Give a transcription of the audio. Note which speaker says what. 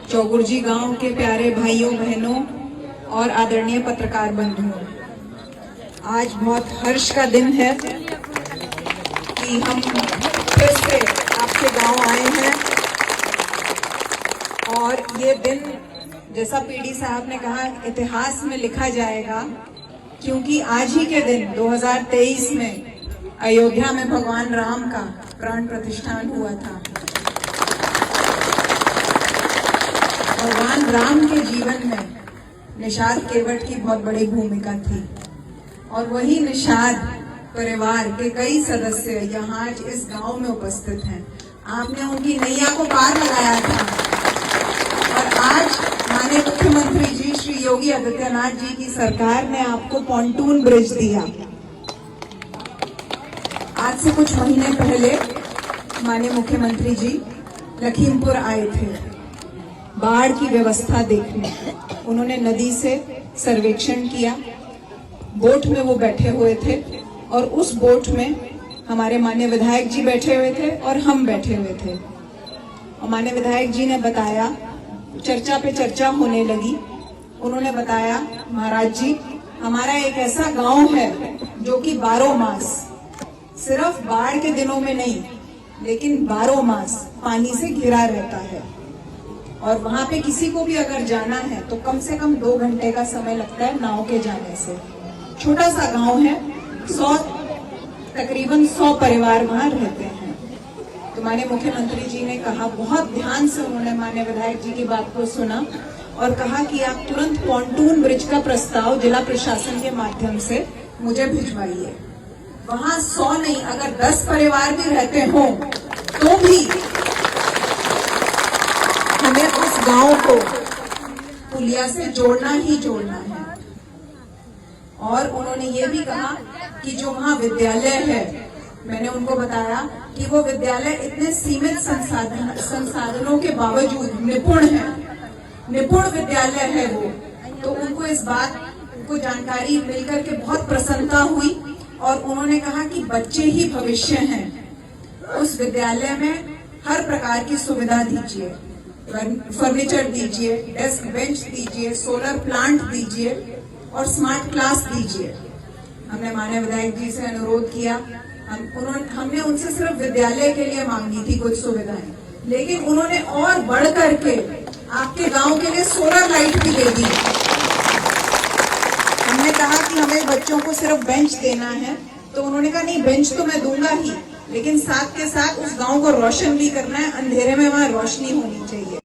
Speaker 1: चौगुर्जी गांव के प्यारे भाइयों बहनों और आदरणीय पत्रकार बंधुओं, आज बहुत हर्ष का दिन है कि हम फिर से आपके गांव आए हैं। और ये दिन, जैसा पीडी साहब ने कहा, इतिहास में लिखा जाएगा, क्योंकि आज ही के दिन 2023 में अयोध्या में भगवान राम का प्राण प्रतिष्ठान हुआ था। भगवान राम के जीवन में निषाद केवट की बहुत बड़ी भूमिका थी और वही निषाद परिवार के कई सदस्य यहाँ आज इस गांव में उपस्थित हैं। आपने उनकी नैया को पार लगाया था और आज माननीय मुख्यमंत्री जी श्री योगी आदित्यनाथ जी की सरकार ने आपको पॉन्टून ब्रिज दिया। आज से कुछ महीने पहले माननीय मुख्यमंत्री जी लखीमपुर आए थे बाढ़ की व्यवस्था देखने। उन्होंने नदी से सर्वेक्षण किया, बोट में वो बैठे हुए थे और उस बोट में हमारे माननीय विधायक जी बैठे हुए थे और हम बैठे हुए थे। और माननीय विधायक जी ने बताया, चर्चा पे चर्चा होने लगी। उन्होंने बताया, महाराज जी, हमारा एक ऐसा गांव है जो कि 12 मास, सिर्फ बाढ़ के दिनों में नहीं लेकिन 12 मास पानी से घिरा रहता है और वहां पे किसी को भी अगर जाना है तो कम से कम 2 घंटे का समय लगता है नाव के जाने से। छोटा सा गांव है, तकरीबन 100 परिवार वहां रहते हैं। तो माननीय मुख्यमंत्री जी ने कहा, बहुत ध्यान से उन्होंने माननीय विधायक जी की बात को सुना और कहा कि आप तुरंत पॉन्टून ब्रिज का प्रस्ताव जिला प्रशासन के माध्यम से मुझे भिजवाइए। वहां 100 नहीं, अगर 10 परिवार भी रहते हो तो भी हमें उस गांव को पुलिया से जोड़ना ही जोड़ना है। और उन्होंने ये भी कहा कि जो वहां विद्यालय है, मैंने उनको बताया कि वो विद्यालय इतने सीमित संसाधनों के बावजूद निपुण विद्यालय है वो। तो उनको इस बात को जानकारी मिलकर के बहुत प्रसन्नता हुई और उन्होंने कहा कि बच्चे ही भविष्य हैं, उस विद्यालय में हर प्रकार की सुविधा दीजिए, फर्नीचर दीजिए, डेस्क बेंच दीजिए, सोलर प्लांट दीजिए और स्मार्ट क्लास दीजिए। हमने माननीय विधायक जी से अनुरोध किया। हमने उनसे सिर्फ विद्यालय के लिए मांगी थी कुछ सुविधाएं, लेकिन उन्होंने और बढ़ करके आपके गांव के लिए सोलर लाइट भी दे दी। हमने कहा कि हमें बच्चों को सिर्फ बेंच देना है, तो उन्होंने कहा नहीं, बेंच तो मैं दूंगा ही, लेकिन साथ के साथ उस गांव को रोशन भी करना है, अंधेरे में वहां रोशनी होनी चाहिए।